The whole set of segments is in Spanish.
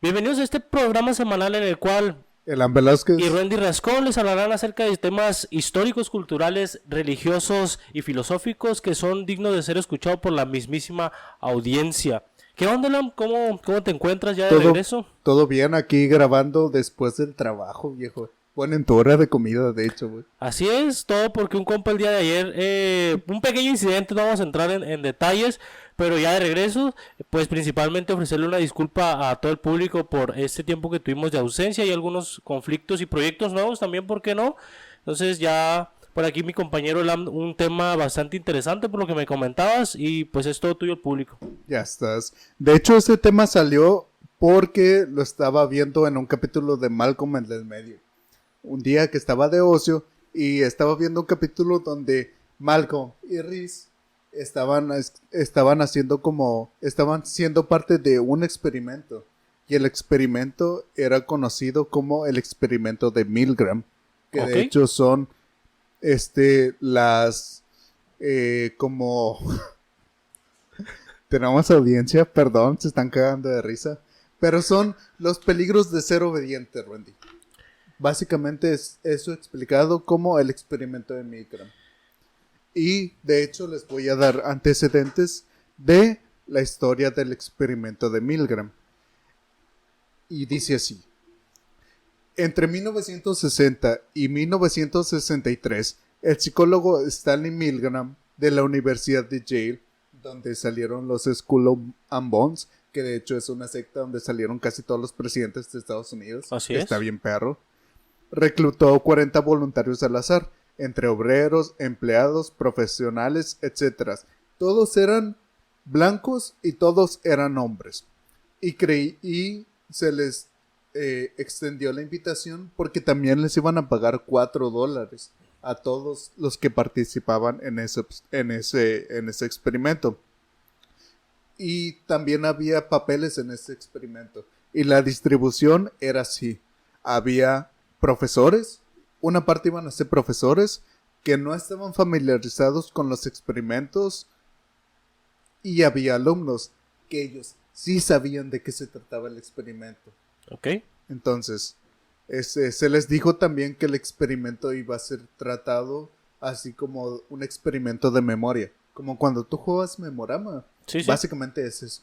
Bienvenidos a este programa semanal en el cual Elan Velázquez. y Randy Rascón les hablarán acerca de temas históricos, culturales, religiosos y filosóficos que son dignos de ser escuchados por la mismísima audiencia. ¿Qué onda, Lam? ¿Cómo te encuentras ya de Todo, regreso? todo bien aquí grabando después del trabajo, viejo. Bueno, en tu hora de comida, de hecho, güey. Así es, todo porque un compa el día de ayer, un pequeño incidente, no vamos a entrar en detalles, pero ya de regreso, pues principalmente ofrecerle una disculpa a todo el público por este tiempo que tuvimos de ausencia y algunos conflictos y proyectos nuevos también, ¿por qué no? Entonces ya por aquí mi compañero Lam, un tema bastante interesante por lo que me comentabas y pues es todo tuyo el público. Ya estás. De hecho, ese tema salió porque lo estaba viendo en un capítulo de Malcolm en el medio. Un día que estaba de ocio y estaba viendo un capítulo donde Malcolm y Reese estaban siendo parte de un experimento. Y el experimento era conocido como el experimento de Milgram. Que ¿Ok? de hecho son las como tenemos audiencia, perdón, se están cagando de risa, pero son los peligros de ser obediente, Randy. Básicamente es eso explicado como el experimento de Milgram. Y de hecho les voy a dar antecedentes de la historia del experimento de Milgram. Y dice así: entre 1960 y 1963, el psicólogo Stanley Milgram de la Universidad de Yale, donde salieron los Skull and Bones, que de hecho es una secta donde salieron casi todos los presidentes de Estados Unidos, Así está es. bien perro, reclutó 40 voluntarios al azar, entre obreros, empleados, profesionales, etc. Todos eran blancos y todos eran hombres. Y se les extendió la invitación porque también les iban a pagar $4 a todos los que participaban en ese experimento. Y también había papeles en ese experimento. Y la distribución era así. Había profesores, una parte iban a ser profesores que no estaban familiarizados con los experimentos, y había alumnos que ellos sí sabían de qué se trataba el experimento. ¿Ok? Entonces, se les dijo también que el experimento iba a ser tratado así como un experimento de memoria, como cuando tú juegas Memorama. Sí, sí. Básicamente es eso.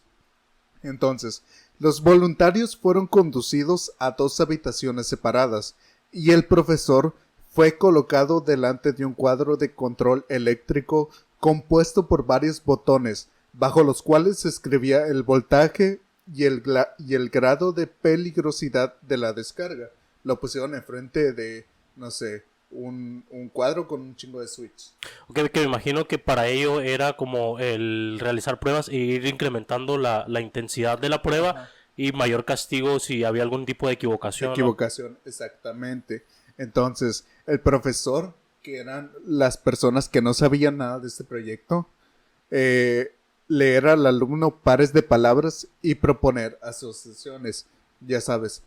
Entonces, los voluntarios fueron conducidos a 2 habitaciones separadas y el profesor fue colocado delante de un cuadro de control eléctrico compuesto por varios botones, bajo los cuales se escribía el voltaje y el grado de peligrosidad de la descarga. Lo pusieron enfrente de, no sé, un cuadro con un chingo de switch. Ok, que me imagino que para ello era como el realizar pruebas e ir incrementando la intensidad de la prueba Ajá. y mayor castigo si había algún tipo de equivocación, ¿no? Equivocación, exactamente. Entonces, el profesor, que eran las personas que no sabían nada de este proyecto, eh, leer al alumno pares de palabras y proponer asociaciones. Ya sabes,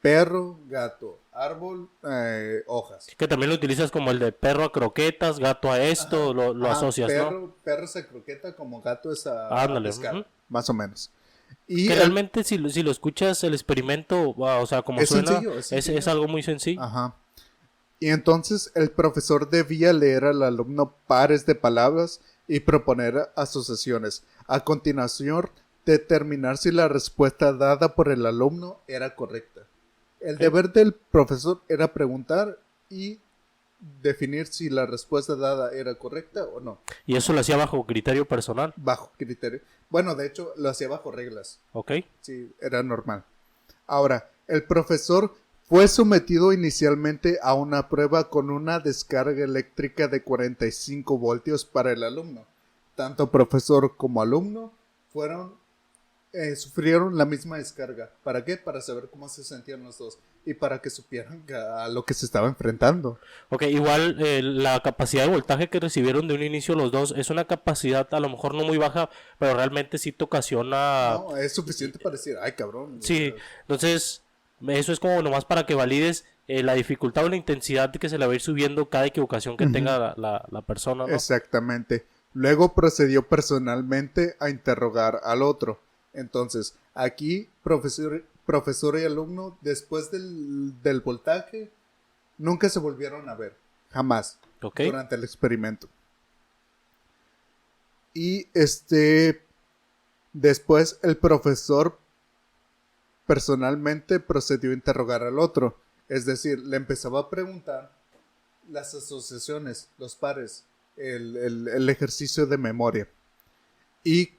perro, gato, árbol, hojas. Que también lo utilizas como el de perro a croquetas, gato a esto, Ajá, lo ajá, asocias, ¿no? perro es a croqueta como gato es a Ándale. pescar, Ujú. más o menos. Y Que realmente si lo escuchas el experimento, o sea, como es suena, sencillo, es es sencillo. algo muy sencillo. Ajá. Y entonces el profesor debía leer al alumno pares de palabras y proponer asociaciones. A continuación, determinar si la respuesta dada por el alumno era correcta. El Ok. deber del profesor era preguntar y definir si la respuesta dada era correcta o no, Y eso lo hacía bajo criterio personal, bajo criterio. Bueno, de hecho, lo hacía bajo reglas. ¿ok? Sí, era normal. Ahora, el profesor fue sometido inicialmente a una prueba con una descarga eléctrica de 45 voltios para el alumno. Tanto profesor como alumno sufrieron la misma descarga. ¿Para qué? Para saber cómo se sentían los dos y para que supieran a lo que se estaba enfrentando. Ok, igual la capacidad de voltaje que recibieron de un inicio los dos es una capacidad a lo mejor no muy baja, pero realmente sí te ocasiona. No, es suficiente para decir, ay cabrón. O Sí, sea, entonces eso es como nomás para que valides la dificultad o la intensidad que se le va a ir subiendo cada equivocación que ujú. tenga la persona, ¿no? Exactamente. Luego procedió personalmente a interrogar al otro. Entonces, aquí, profesor y alumno, después del voltaje, nunca se volvieron a ver. Jamás. Ok. Durante el experimento. Y después el profesor personalmente procedió a interrogar al otro. Es decir, le empezaba a preguntar las asociaciones, los pares, el ejercicio de memoria. Y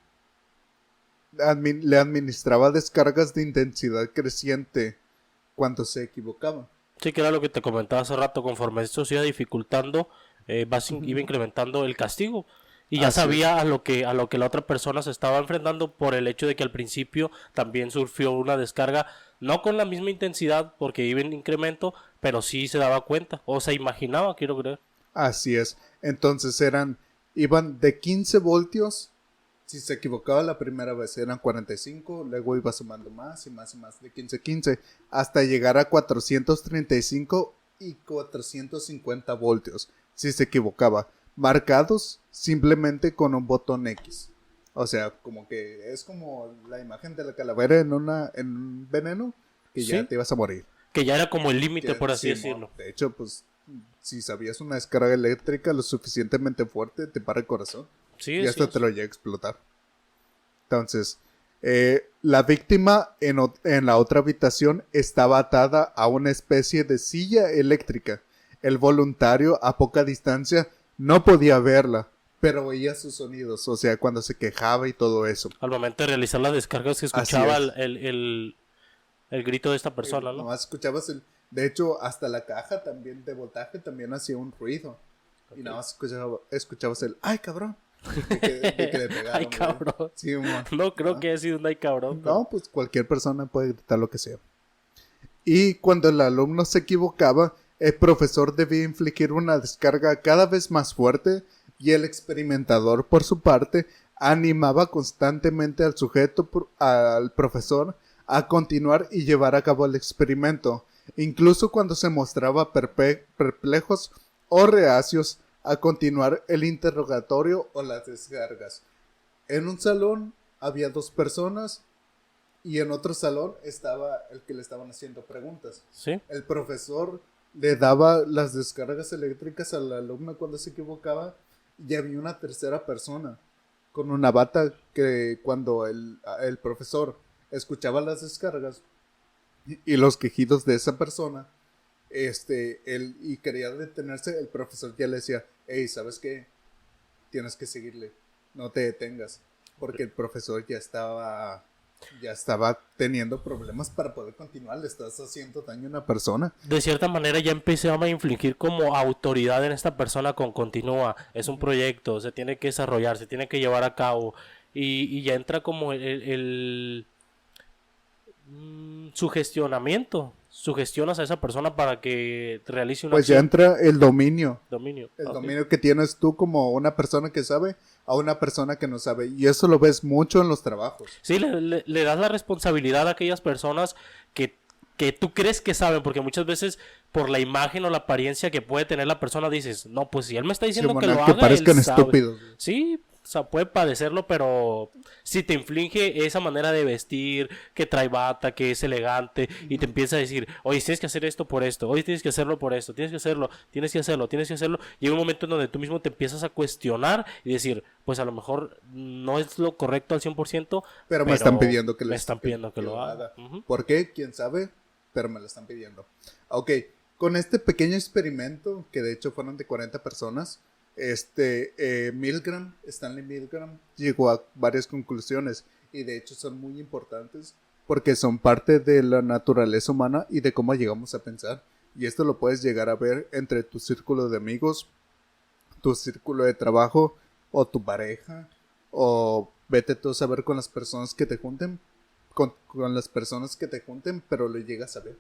le administraba descargas de intensidad creciente cuando se equivocaba. Sí, que era lo que te comentaba hace rato. Conforme esto se iba dificultando, iba incrementando el castigo. Y ya Así es. sabía a lo que la otra persona se estaba enfrentando por el hecho de que al principio también sufrió una descarga, no con la misma intensidad porque iba en incremento, pero sí se daba cuenta, o se imaginaba, quiero creer. Así es. Entonces iban de 15 voltios. Si se equivocaba la primera vez eran 45, luego iba sumando más y más y más de 15 a 15 hasta llegar a 435 y 450 voltios si se equivocaba, marcados simplemente con un botón X. O sea, como que es como la imagen de la calavera en un veneno que ya Sí, te ibas a morir. que ya era como el límite, Que, por así sí, decirlo. de hecho, pues si sabías una descarga eléctrica lo suficientemente fuerte, te para el corazón. Sí, Y sí, hasta sí. te lo llega a explotar. Entonces, la víctima en la otra habitación estaba atada a una especie de silla eléctrica. El voluntario a poca distancia no podía verla, pero oía sus sonidos, o sea, cuando se quejaba y todo eso. Al momento de realizar las descargas se Así escuchaba es. el grito de esta persona, ¿no? Nomás escuchabas de hecho, hasta la caja también de voltaje también hacía un ruido. Y nada más escuchabas el ¡ay, cabrón! De que le pegaron. Ay, güey. cabrón. Sí, mon. No creo que haya sido un ay, cabrón. No, pues cualquier persona puede gritar lo que sea. Y cuando el alumno se equivocaba, el profesor debía infligir una descarga cada vez más fuerte y el experimentador, por su parte, animaba constantemente al al profesor, a continuar y llevar a cabo el experimento, incluso cuando se mostraba perplejos o reacios a continuar el interrogatorio o las descargas. En un salón había 2 personas y en otro salón estaba el que le estaban haciendo preguntas. Sí. El profesor le daba las descargas eléctricas al alumno cuando se equivocaba y había una tercera persona con una bata que cuando el profesor escuchaba las descargas y los quejidos de esa persona, y quería detenerse, el profesor ya le decía, hey, ¿sabes qué? Tienes que seguirle, no te detengas, porque el profesor ya estaba teniendo problemas para poder continuar, le estás haciendo daño a una persona. De cierta manera ya empezaba a infligir como autoridad en esta persona con continúa. Es un proyecto, se tiene que desarrollar, se tiene que llevar a cabo. Y ya entra como sugestionamiento. Sugestionas a esa persona para que realice una Pues ya acción. entra el dominio. Dominio. El Ok. dominio que tienes tú como una persona que sabe a una persona que no sabe. Y eso lo ves mucho en los trabajos. Sí, le das la responsabilidad a aquellas personas que tú crees que saben, porque muchas veces por la imagen o la apariencia que puede tener la persona dices, no, pues si él me está diciendo que lo Que haga, parezcan él sabe. estúpidos. Sí, o sea, puede padecerlo, pero si te inflige esa manera de vestir, que trae bata, que es elegante, y te empieza a decir, oye, tienes que hacer esto por esto, oye, tienes que hacerlo por esto, tienes que hacerlo, tienes que hacerlo, tienes que hacerlo, llega un momento en donde tú mismo te empiezas a cuestionar y decir, pues a lo mejor no es lo correcto al 100%, Pero me están pidiendo que me están pidiendo que lo lo haga. Ujú. ¿Por qué? ¿Quién sabe? Pero me lo están pidiendo. Ok, con este pequeño experimento, que de hecho fueron de 40 personas, Stanley Milgram, llegó a varias conclusiones y de hecho son muy importantes porque son parte de la naturaleza humana y de cómo llegamos a pensar. Y esto lo puedes llegar a ver entre tu círculo de amigos, tu círculo de trabajo o tu pareja, o vete tú a saber con las personas que te junten, con las personas que te junten, pero lo llegas a ver.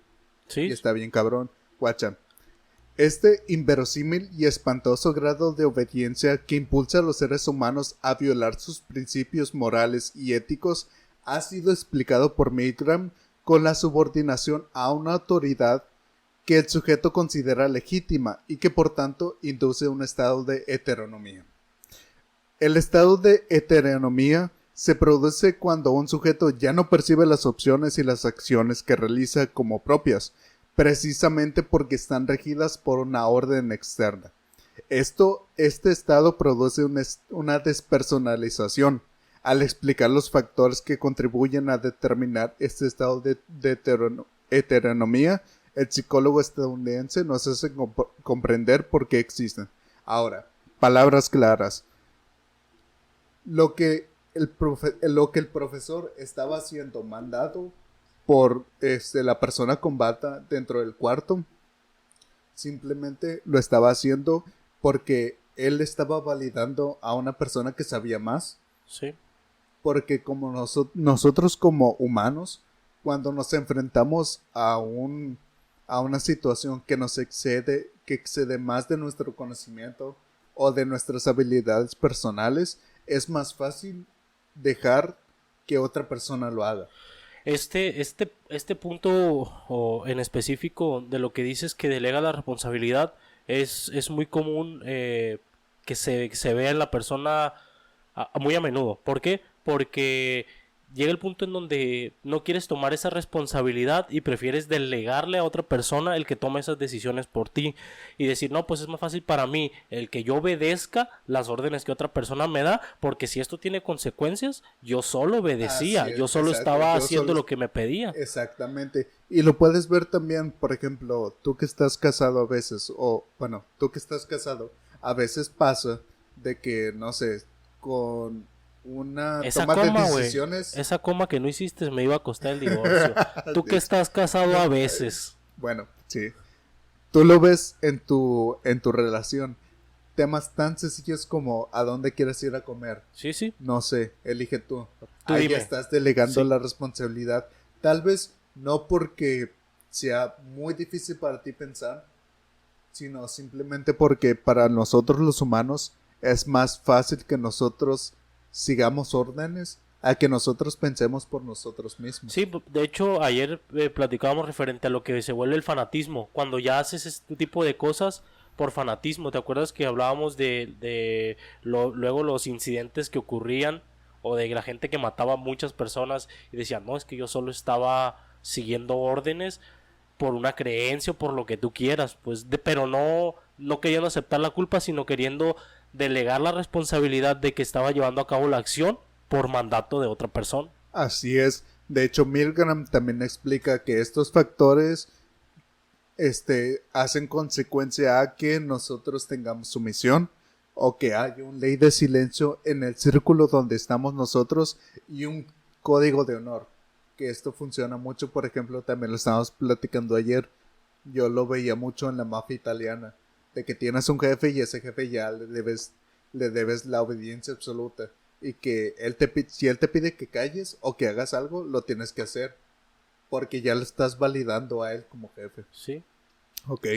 Sí, Y está bien cabrón. Guacha. Este inverosímil y espantoso grado de obediencia que impulsa a los seres humanos a violar sus principios morales y éticos ha sido explicado por Milgram con la subordinación a una autoridad que el sujeto considera legítima y que por tanto induce un estado de heteronomía. El estado de heteronomía se produce cuando un sujeto ya no percibe las opciones y las acciones que realiza como propias, precisamente porque están regidas por una orden externa. Este estado produce una despersonalización. Al explicar los factores que contribuyen a determinar este estado de heteronomía, el psicólogo estadounidense nos hace comprender por qué existen. Ahora, palabras claras. Lo que el profesor estaba haciendo mandado por la persona con bata dentro del cuarto, simplemente lo estaba haciendo porque él estaba validando a una persona que sabía más. Sí. Porque como nosotros como humanos, cuando nos enfrentamos a una situación que que excede más de nuestro conocimiento o de nuestras habilidades personales, es más fácil dejar que otra persona lo haga. Este punto o en específico de lo que dices que delega la responsabilidad es muy común que se vea en la persona muy a menudo. ¿Por qué? Porque llega el punto en donde no quieres tomar esa responsabilidad y prefieres delegarle a otra persona el que tome esas decisiones por ti y decir, no, pues es más fácil para mí el que yo obedezca las órdenes que otra persona me da, porque si esto tiene consecuencias, yo solo obedecía, Así es, yo solo exacto. estaba haciendo lo que me pedía. Exactamente. Y lo puedes ver también, por ejemplo, tú que estás casado a veces, o bueno, tú que estás casado, a veces pasa de que, no sé, con una Esa toma de coma, güey, decisiones. esa coma que no hiciste me iba a costar el divorcio. Tú que estás casado a veces. Bueno, sí. Tú lo ves en tu relación. Temas tan sencillos como a dónde quieres ir a comer. Sí, sí. No sé, elige tú. Tú Ahí dime. ya estás delegando Sí. la responsabilidad. Tal vez no porque sea muy difícil para ti pensar, sino simplemente porque para nosotros los humanos es más fácil que nosotros sigamos órdenes a que nosotros pensemos por nosotros mismos. Sí, de hecho ayer platicábamos referente a lo que se vuelve el fanatismo, cuando ya haces este tipo de cosas por fanatismo. ¿Te acuerdas que hablábamos luego los incidentes que ocurrían o de la gente que mataba a muchas personas y decían, no, es que yo solo estaba siguiendo órdenes por una creencia o por lo que tú quieras, pues, pero no queriendo aceptar la culpa, sino queriendo delegar la responsabilidad de que estaba llevando a cabo la acción por mandato de otra persona. Así es. De hecho, Milgram también explica que estos factores hacen consecuencia a que nosotros tengamos sumisión o que haya una ley de silencio en el círculo donde estamos nosotros y un código de honor. Que esto funciona mucho, por ejemplo, también lo estábamos platicando ayer. Yo lo veía mucho en la mafia italiana, de que tienes un jefe y ese jefe ya le debes la obediencia absoluta. Y que si él te pide que calles o que hagas algo, lo tienes que hacer. Porque ya le estás validando a él como jefe. Sí. Ok.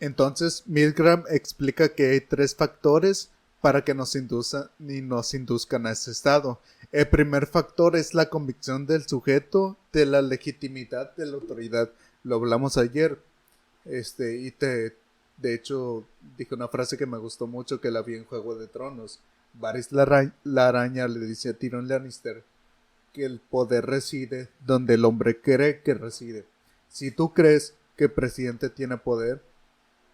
Entonces, Milgram explica que hay 3 factores para que nos induzcan a ese estado. El primer factor es la convicción del sujeto de la legitimidad de la autoridad. Lo hablamos ayer. De hecho, dije una frase que me gustó mucho que la vi en Juego de Tronos. Varys la araña le dice a Tyrion Lannister que el poder reside donde el hombre cree que reside. Si tú crees que el presidente tiene poder,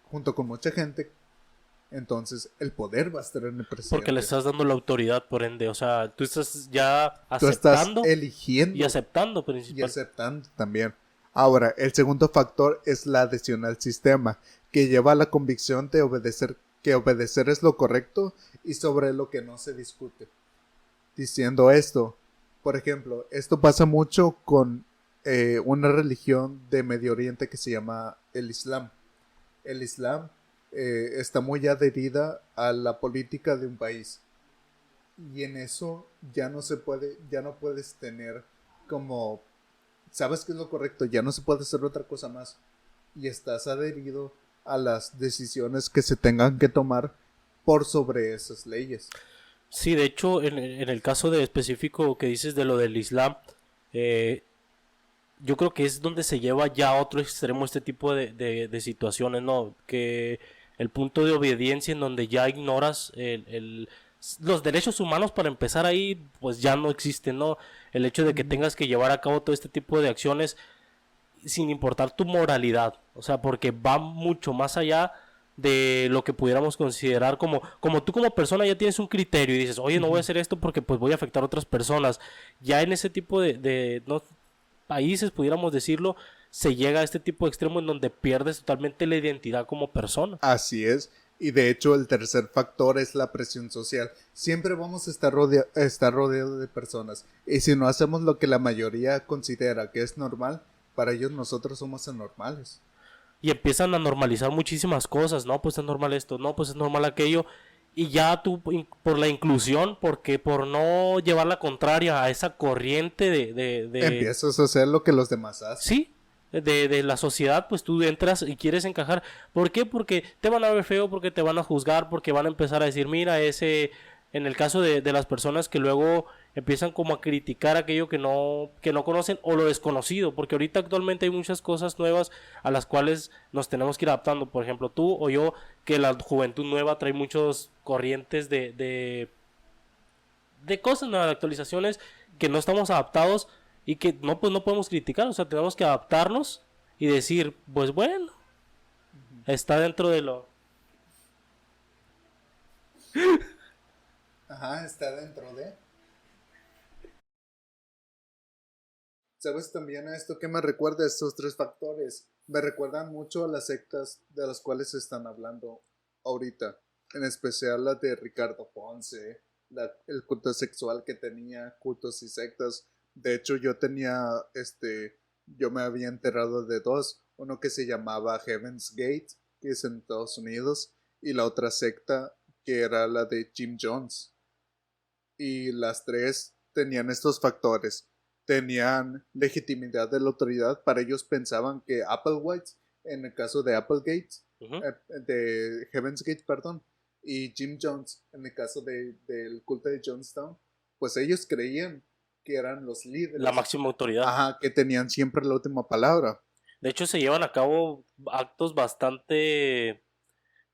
junto con mucha gente, entonces el poder va a estar en el presidente. Porque le estás dando la autoridad, por ende. O sea, tú estás ya Tú estás aceptando eligiendo y aceptando y principalmente. aceptando también. Ahora, el segundo factor es la adhesión al sistema, que lleva a la convicción de que obedecer es lo correcto y sobre lo que no se discute. Diciendo esto, por ejemplo, esto pasa mucho con una religión de Medio Oriente que se llama el Islam. El Islam está muy adherida a la política de un país. Y en eso ya no puedes tener como, sabes que es lo correcto, ya no se puede hacer otra cosa más. Y estás adherido a las decisiones que se tengan que tomar por sobre esas leyes. Sí, de hecho, en el caso de específico que dices de lo del Islam, yo creo que es donde se lleva ya a otro extremo este tipo de situaciones, ¿no? Que el punto de obediencia en donde ya ignoras los derechos humanos para empezar ahí pues ya no existen, ¿no? El hecho de que tengas que llevar a cabo todo este tipo de acciones sin importar tu moralidad, o sea, porque va mucho más allá de lo que pudiéramos considerar como tú como persona ya tienes un criterio y dices, oye, no voy a hacer esto porque pues voy a afectar a otras personas. Ya en ese tipo de no, países, pudiéramos decirlo, se llega a este tipo de extremo en donde pierdes totalmente la identidad como persona. Así es. Y de hecho el tercer factor es la presión social. Siempre vamos a estar rodeados de personas. Y si no hacemos lo que la mayoría considera que es normal, para ellos nosotros somos anormales. Y empiezan a normalizar muchísimas cosas, no, pues es normal esto, no, pues es normal aquello. Y ya tú, por la inclusión, porque por no llevar la contraria a esa corriente de Empiezas a hacer lo que los demás hacen. sí, de la sociedad, pues tú entras y quieres encajar. ¿Por qué? Porque te van a ver feo, porque te van a juzgar, porque van a empezar a decir, mira, ese, en el caso de las personas que luego empiezan como a criticar aquello que no conocen o lo desconocido, porque ahorita actualmente hay muchas cosas nuevas a las cuales nos tenemos que ir adaptando. Por ejemplo, tú o yo, que la juventud nueva trae muchos corrientes de cosas nuevas, de actualizaciones que no estamos adaptados y que no, pues no podemos criticar, o sea, tenemos que adaptarnos y decir, pues bueno, está dentro de lo... Ajá, está dentro de. ¿Sabes también a esto que me recuerda? Estos tres factores me recuerdan mucho a las sectas de las cuales se están hablando ahorita, en especial la de Ricardo Ponce, el culto sexual que tenía, cultos y sectas. De hecho, yo me había enterado de dos, uno que se llamaba Heaven's Gate, que es en Estados Unidos, y la otra secta que era la de Jim Jones. Y las tres tenían estos factores. Tenían legitimidad de la autoridad. Para ellos pensaban que Applewhite, en el caso de Applegate, Ujú. de Heaven's Gate, perdón, y Jim Jones, en el caso del culto de Jonestown, pues ellos creían que eran los La líderes, máxima autoridad. ajá, que tenían siempre la última palabra. De hecho, se llevan a cabo actos bastante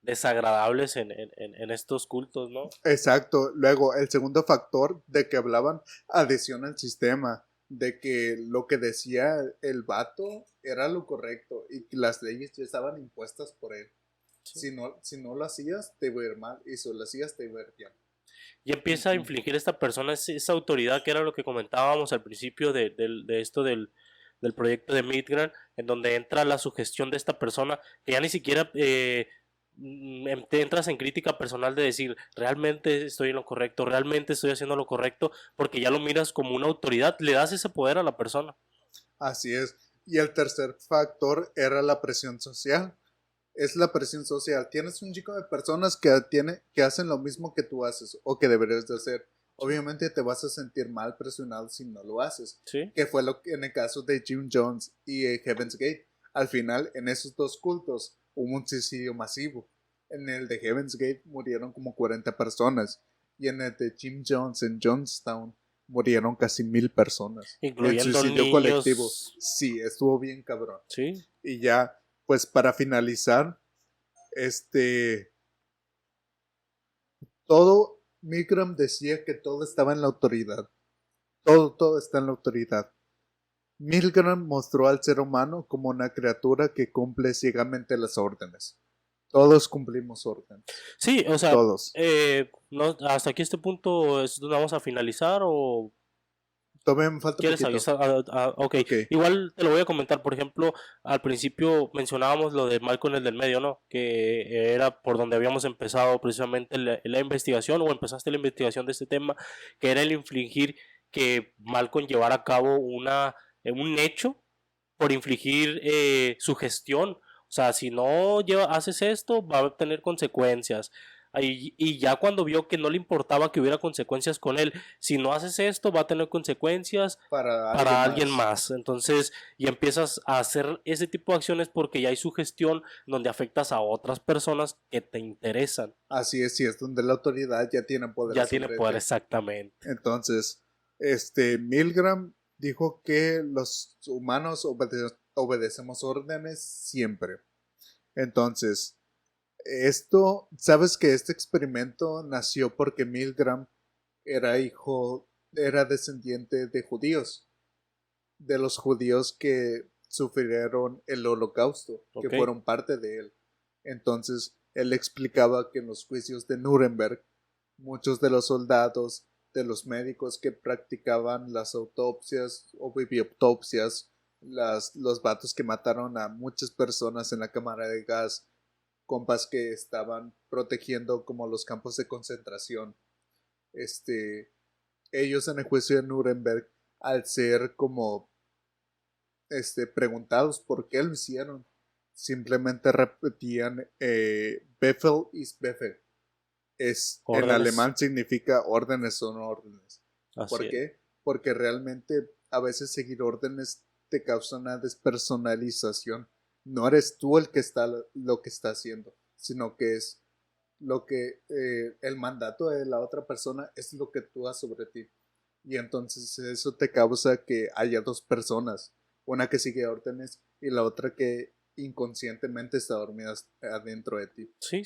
desagradables en estos cultos, ¿no? Exacto. Luego, el segundo factor de que hablaban, adhesión al sistema, de que lo que decía el vato era lo correcto y que las leyes ya estaban impuestas por él. Sí. Si no lo hacías, te iba a ir mal, y si lo hacías, te iba a ir bien. Y empieza a Ujú. infligir esta persona esa autoridad que era lo que comentábamos al principio de esto del proyecto de Midgard, en donde entra la sugestión de esta persona, que ya ni siquiera te entras en crítica personal de decir, realmente estoy en lo correcto, realmente estoy haciendo lo correcto, porque ya lo miras como una autoridad, le das ese poder a la persona. Así es. Y el tercer factor era la presión social. Es la presión social. Tienes un chico de personas que hacen lo mismo que tú haces o que deberías de hacer. Sí. Obviamente te vas a sentir mal presionado si no lo haces. Sí. Que fue lo que en el caso de Jim Jones y Heaven's Gate. Al final, en esos dos cultos hubo un suicidio masivo. En el de Heaven's Gate murieron como 40 personas. Y en el de Jim Jones en Jonestown murieron casi 1000 personas. En Incluyendo suicidio colectivo. niños. Sí, estuvo bien cabrón. Sí. Y ya, pues para finalizar, este, todo, Milgram decía que todo estaba en la autoridad. Todo está en la autoridad. Milgram mostró al ser humano como una criatura que cumple ciegamente las órdenes. Todos cumplimos órdenes. Sí, o sea, Todos. no, hasta aquí este punto es donde vamos a finalizar o Todavía me falta quieres poquito. avisar. Ok, Ok. igual te lo voy a comentar. Por ejemplo, al principio mencionábamos lo de Malcolm el del medio, ¿no? Que era por donde habíamos empezado precisamente la investigación o empezaste la investigación de este tema, que era el infligir que Malcolm llevara a cabo un hecho por infligir su gestión. O sea, si no haces esto, va a tener consecuencias. Y ya cuando vio que no le importaba que hubiera consecuencias con él, si no haces esto, va a tener consecuencias Para alguien para alguien más. más. Entonces, y empiezas a hacer ese tipo de acciones porque ya hay sugestión donde afectas a otras personas que te interesan. Así es, si es donde la autoridad ya tiene poder Ya tiene sobre poder ti. exactamente. Entonces, Milgram dijo que los humanos obedecemos órdenes siempre. Entonces, Sabes que este experimento nació porque Milgram era descendiente de judíos, de los judíos que sufrieron el holocausto, que Ok. fueron parte de él. Entonces, él explicaba que en los juicios de Nuremberg, muchos de los soldados, de los médicos que practicaban las autopsias o biopsias, los vatos que mataron a muchas personas en la cámara de gas, compas que estaban protegiendo como los campos de concentración, ellos en el juicio de Nuremberg, al ser como preguntados por qué lo hicieron, simplemente repetían Befehl ist Befehl. En Órdenes. alemán significa órdenes son órdenes. Así ¿Por es. qué? Porque realmente a veces seguir órdenes te causa una despersonalización. No eres tú el que está lo que está haciendo, sino que es lo que el mandato de la otra persona es lo que tú has sobre ti. Y entonces eso te causa que haya dos personas, una que sigue órdenes y la otra que inconscientemente está dormida adentro de ti. Sí, Y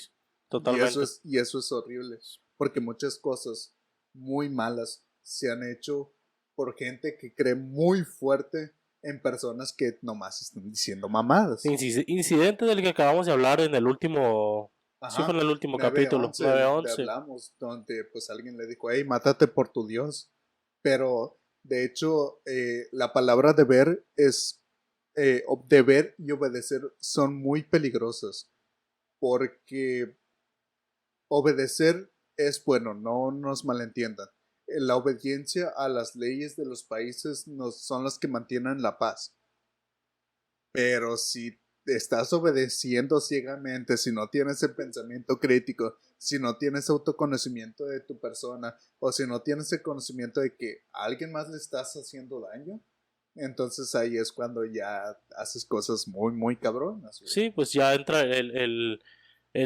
totalmente. y eso es horrible, porque muchas cosas muy malas se han hecho por gente que cree muy fuerte en personas que nomás están diciendo mamadas. Incidente del que acabamos de hablar en el último, sí fue en Ajá, el último nueve capítulo, once nueve de once. hablamos, donde pues alguien le dijo, hey, mátate por tu Dios. Pero de hecho, la palabra deber deber y obedecer son muy peligrosas, porque obedecer es bueno, no nos malentiendan. La obediencia a las leyes de los países son las que mantienen la paz. Pero si estás obedeciendo ciegamente, si no tienes el pensamiento crítico, si no tienes autoconocimiento de tu persona, o si no tienes el conocimiento de que a alguien más le estás haciendo daño, entonces ahí es cuando ya haces cosas muy, muy cabronas, güey. Sí, pues ya entra el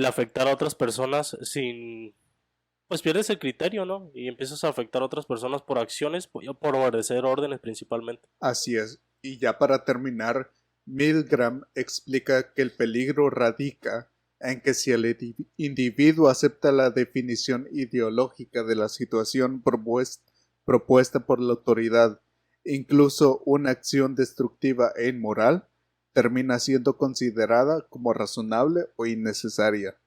afectar a otras personas sin, pues pierdes el criterio, ¿no? Y empiezas a afectar a otras personas por acciones, por obedecer órdenes principalmente. Así es. Y ya para terminar, Milgram explica que el peligro radica en que si el individuo acepta la definición ideológica de la situación propuesta por la autoridad, incluso una acción destructiva e inmoral, termina siendo considerada como razonable o innecesaria.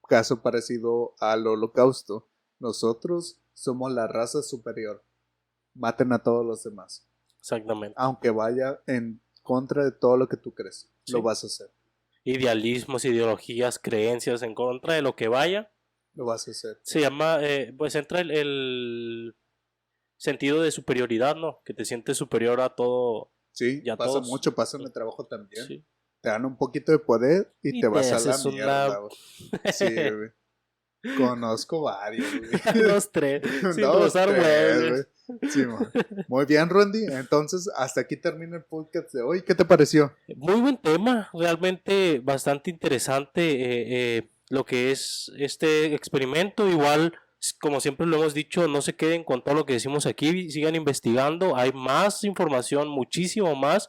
Caso parecido al Holocausto. Nosotros somos la raza superior. Maten a todos los demás. Exactamente. Aunque vaya en contra de todo lo que tú crees, lo Sí. vas a hacer. Idealismos, ideologías, creencias en contra de lo que vaya. Lo vas a hacer. Se llama, pues entra el sentido de superioridad, ¿no? Que te sientes superior a todo Sí, y a pasa todos. mucho, pasa en el trabajo también. Sí. Te dan un poquito de poder y Y te te vas a la haces una... mierda, güey. Sí, güey. Conozco varios, güey. Dos, tres, sin Dos, rozar tres, güey. muebles. Sí, man. Muy bien, Randy. Entonces, hasta aquí termina el podcast de hoy. ¿Qué te pareció? Muy buen tema, realmente bastante interesante lo que es este experimento. Igual, como siempre lo hemos dicho, no se queden con todo lo que decimos aquí, sigan investigando, hay más información, muchísimo más.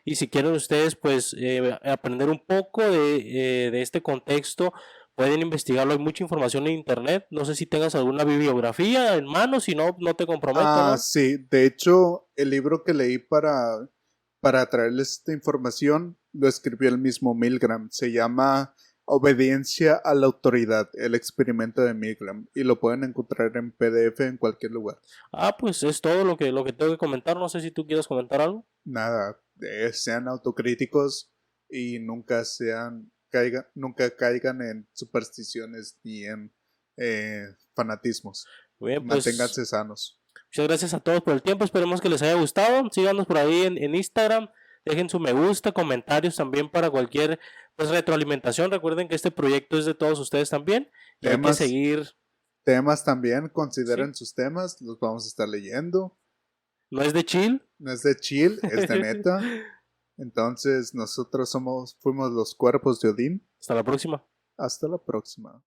Y si quieren ustedes, pues, aprender un poco de este contexto, pueden investigarlo. Hay mucha información en internet. No sé si tengas alguna bibliografía en mano, si no, no te comprometo, Ah, ¿no? sí. De hecho, el libro que leí para traerles esta información lo escribió el mismo Milgram. Se llama Obediencia a la autoridad, el experimento de Milgram. Y lo pueden encontrar en PDF en cualquier lugar. Ah, pues es todo lo que tengo que comentar. No sé si tú quieres comentar algo. Nada, sean autocríticos y nunca caigan en supersticiones ni en fanatismos. Muy bien, pues Manténganse sanos. muchas gracias a todos por el tiempo. Esperemos que les haya gustado. Síganos por ahí en Instagram. Dejen su me gusta, comentarios también para cualquier pues, retroalimentación. Recuerden que este proyecto es de todos ustedes también. Y hay que Temas, seguir. temas también, ¿Sí? consideren sus temas, los vamos a estar leyendo. No es de chill. No es de chill, es de neta. Entonces, nosotros fuimos los cuerpos de Odín. Hasta la próxima. Hasta la próxima.